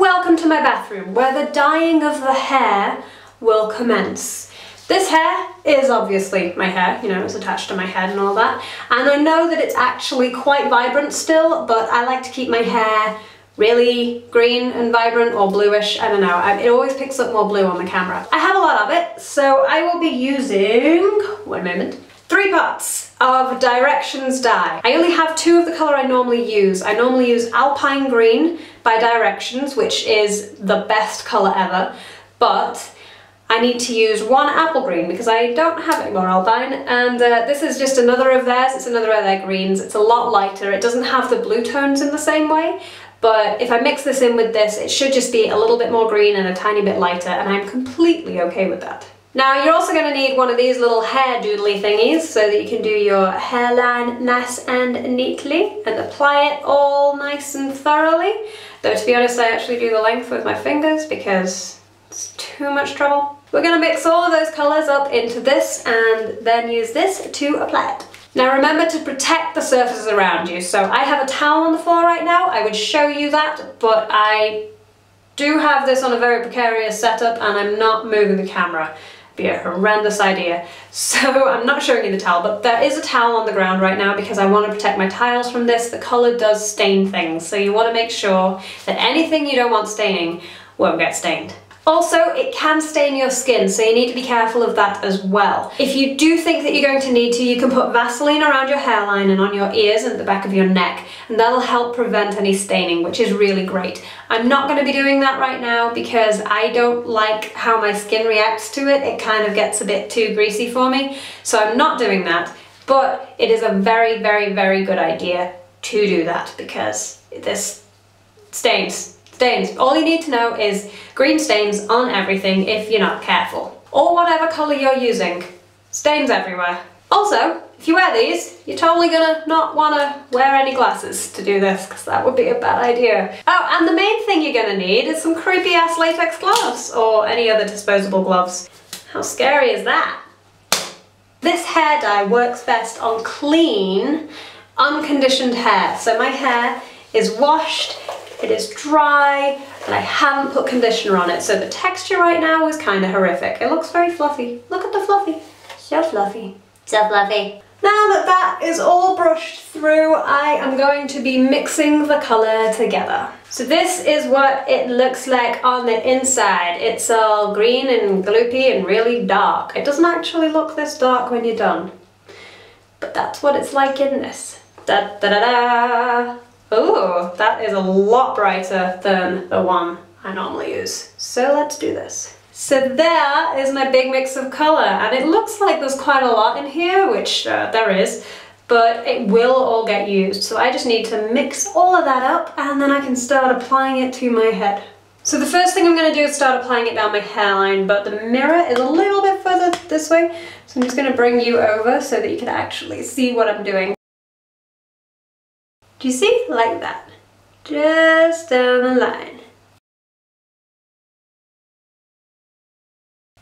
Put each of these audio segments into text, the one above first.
welcome to my bathroom, where the dyeing of the hair will commence. This hair is obviously my hair, you know, it's attached to my head and all that. And I know that it's actually quite vibrant still, but I like to keep my hair really green and vibrant, or bluish, I don't know. It always picks up more blue on the camera. I have a lot of it, so I will be using, 1 moment, 3 parts of Directions dye. I only have 2 of the colour I normally use. I normally use Alpine Green by Directions, which is the best colour ever, but I need to use 1 apple green because I don't have any more Alpine, and this is just another of theirs. It's another of their greens. It's a lot lighter. It doesn't have the blue tones in the same way, but if I mix this in with this, it should just be a little bit more green and a tiny bit lighter, and I'm completely okay with that. Now you're also going to need one of these little hair doodly thingies so that you can do your hairline nice and neatly and apply it all nice and thoroughly. Though to be honest, I actually do the length with my fingers because it's too much trouble. We're going to mix all of those colours up into this and then use this to apply it. Now remember to protect the surfaces around you. So I have a towel on the floor right now. I would show you that, but I do have this on a very precarious setup and I'm not moving the camera. Be a horrendous idea. So I'm not showing you the towel, but there is a towel on the ground right now because I want to protect my tiles from this. The colour does stain things, so you want to make sure that anything you don't want staining won't get stained. Also, it can stain your skin, so you need to be careful of that as well. If you do think that you're going to need to, you can put Vaseline around your hairline and on your ears and at the back of your neck, and that'll help prevent any staining, which is really great. I'm not going to be doing that right now because I don't like how my skin reacts to it. It kind of gets a bit too greasy for me, so I'm not doing that. But it is a very, very, very good idea to do that because this stains. Stains. All you need to know is green stains on everything if you're not careful. Or whatever colour you're using. Stains everywhere. Also, if you wear these, you're totally gonna not wanna wear any glasses to do this, because that would be a bad idea. Oh, and the main thing you're gonna need is some creepy ass latex gloves, or any other disposable gloves. How scary is that? This hair dye works best on clean, unconditioned hair. So my hair is washed, it is dry, and I haven't put conditioner on it, so the texture right now is kind of horrific. It looks very fluffy. Look at the fluffy. So fluffy. So fluffy. Now that that is all brushed through, I am going to be mixing the colour together. So this is what it looks like on the inside. It's all green and gloopy and really dark. It doesn't actually look this dark when you're done, but that's what it's like in this. Da da da da! Oh, that is a lot brighter than the one I normally use. So let's do this. So there is my big mix of colour, and it looks like there's quite a lot in here, which there is, but it will all get used. So I just need to mix all of that up and then I can start applying it to my head. So the first thing I'm going to do is start applying it down my hairline, but the mirror is a little bit further this way, so I'm just going to bring you over so that you can actually see what I'm doing. Do you see? Like that. Just down the line.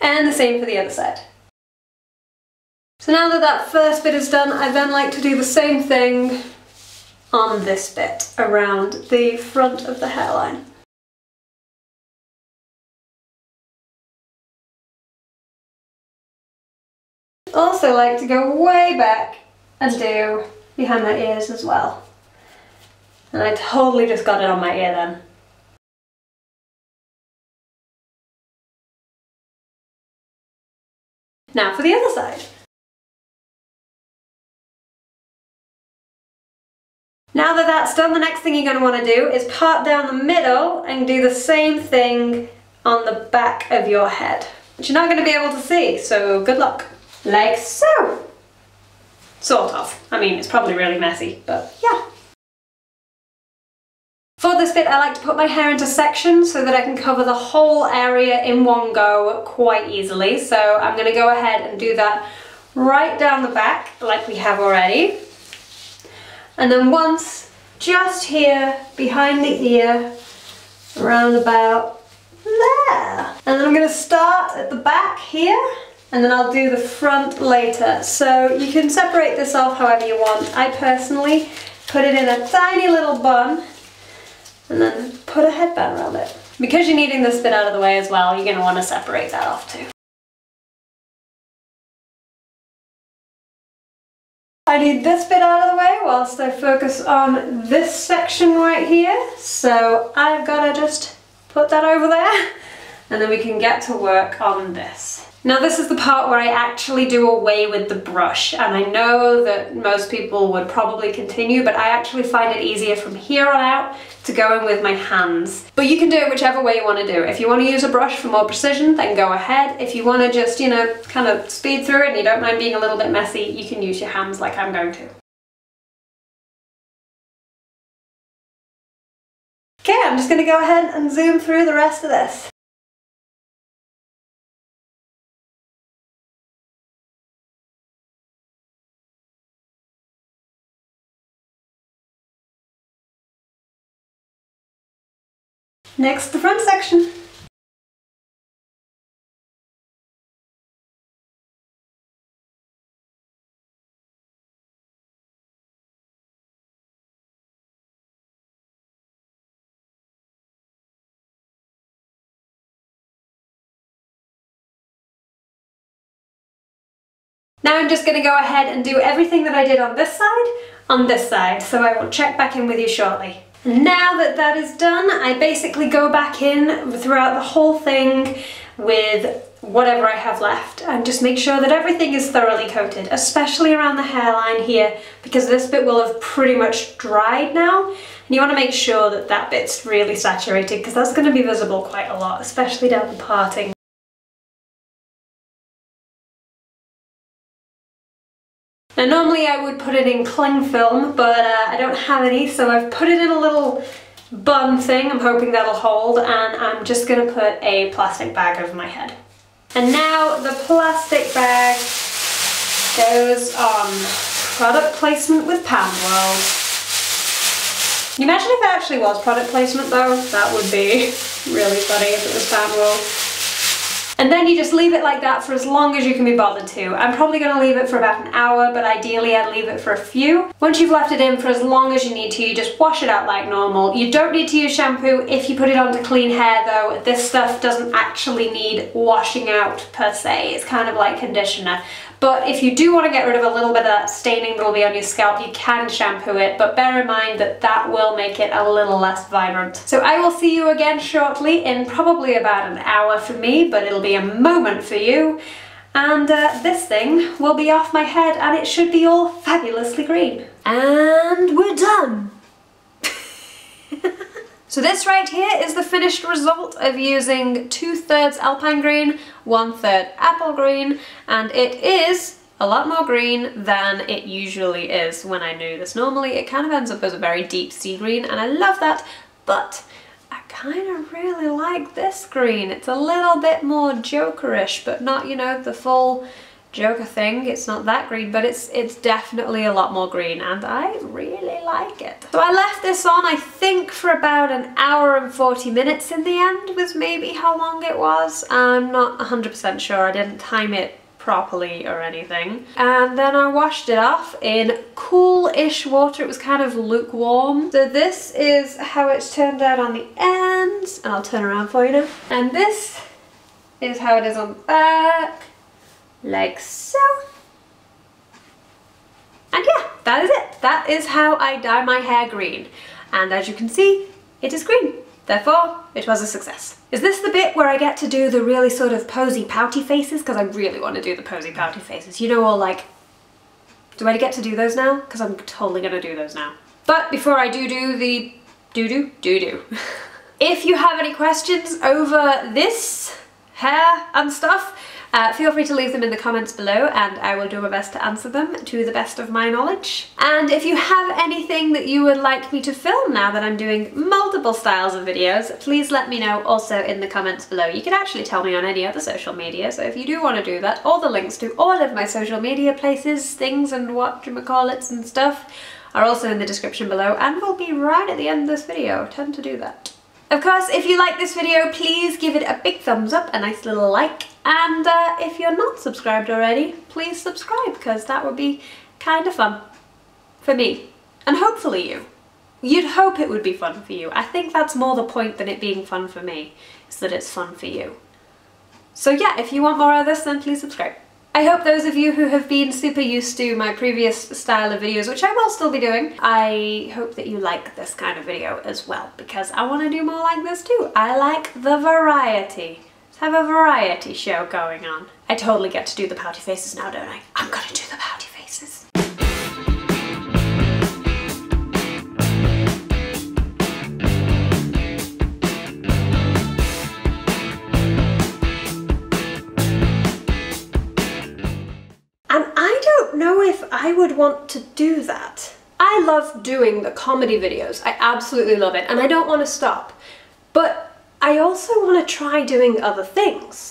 And the same for the other side. So now that that first bit is done, I then like to do the same thing on this bit, around the front of the hairline. Also like to go way back and do behind my ears as well. And I totally just got it on my ear then. Now for the other side. Now that that's done, the next thing you're going to want to do is part down the middle and do the same thing on the back of your head, which you're not going to be able to see, so good luck. Like so. Sort of. I mean, it's probably really messy, but yeah. For this bit, I like to put my hair into sections so that I can cover the whole area in one go quite easily. So I'm going to go ahead and do that right down the back, like we have already. And then once just here, behind the ear, around about there. And then I'm going to start at the back here, and then I'll do the front later. So you can separate this off however you want. I personally put it in a tiny little bun and then put a headband around it. Because you're needing this bit out of the way as well, you're going to want to separate that off too. I need this bit out of the way whilst I focus on this section right here. So I've got to just put that over there and then we can get to work on this. Now this is the part where I actually do away with the brush, and I know that most people would probably continue, but I actually find it easier from here on out to go in with my hands. But you can do it whichever way you want to do. If you want to use a brush for more precision, then go ahead. If you want to just, you know, kind of speed through it and you don't mind being a little bit messy, you can use your hands like I'm going to. Okay, I'm just going to go ahead and zoom through the rest of this. Next, the front section. Now I'm just going to go ahead and do everything that I did on this side, so I will check back in with you shortly. Now that that is done, I basically go back in throughout the whole thing with whatever I have left and just make sure that everything is thoroughly coated, especially around the hairline here, because this bit will have pretty much dried now, and you want to make sure that that bit's really saturated because that's going to be visible quite a lot, especially down the parting. Now normally I would put it in cling film, but I don't have any, so I've put it in a little bun thing. I'm hoping that'll hold, and I'm just going to put a plastic bag over my head. And now the plastic bag goes on product placement with Pound World. Can you imagine if it actually was product placement though? That would be really funny if it was Pound World. And then you just leave it like that for as long as you can be bothered to. I'm probably going to leave it for about an hour, but ideally I'd leave it for a few. Once you've left it in for as long as you need to, you just wash it out like normal. You don't need to use shampoo if you put it onto clean hair though. This stuff doesn't actually need washing out per se. It's kind of like conditioner. But if you do want to get rid of a little bit of that staining that will be on your scalp, you can shampoo it, but bear in mind that that will make it a little less vibrant. So I will see you again shortly in probably about an hour for me, but it'll be a moment for you. And this thing will be off my head and it should be all fabulously green. And we're done! So this right here is the finished result of using 2/3 Alpine green, 1/3 apple green, and it is a lot more green than it usually is when I do this. Normally it kind of ends up as a very deep sea green, and I love that, but I kind of really like this green. It's a little bit more Jokerish, but not, you know, the full Joker thing. It's not that green, but it's definitely a lot more green, and I really like it. So I left this on, I think, for about an hour and 40 minutes in the end, was maybe how long it was. I'm not 100% sure, I didn't time it properly or anything. And then I washed it off in cool-ish water. It was kind of lukewarm. So this is how it's turned out on the ends, and I'll turn around for you now. And this is how it is on the back. Like so. And yeah, that is it. That is how I dye my hair green. And as you can see, it is green. Therefore, it was a success. Is this the bit where I get to do the really sort of posy pouty faces? Because I really want to do the posy pouty faces. You know, all like, do I get to do those now? Because I'm totally going to do those now. But before I do the do-do. If you have any questions over this hair and stuff, feel free to leave them in the comments below and I will do my best to answer them to the best of my knowledge. And if you have anything that you would like me to film now that I'm doing multiple styles of videos, please let me know also in the comments below. You can actually tell me on any other social media, so if you do want to do that, all the links to all of my social media places, things and whatchamacallits and stuff are also in the description below and will be right at the end of this video. I tend to do that. Of course, if you like this video, please give it a big thumbs up, a nice little like, and if you're not subscribed already, please subscribe, because that would be kind of fun for me, and hopefully you. you'd hope it would be fun for you. I think that's more the point than it being fun for me, is that it's fun for you. So yeah, if you want more of this, then please subscribe. I hope those of you who have been super used to my previous style of videos, which I will still be doing, I hope that you like this kind of video as well, because I want to do more like this too. I like the variety. Let's have a variety show going on. I totally get to do the pouty faces now, don't I? I'm gonna do the pouty faces. Know if I would want to do that. I love doing the comedy videos. I absolutely love it, and I don't want to stop. But I also want to try doing other things.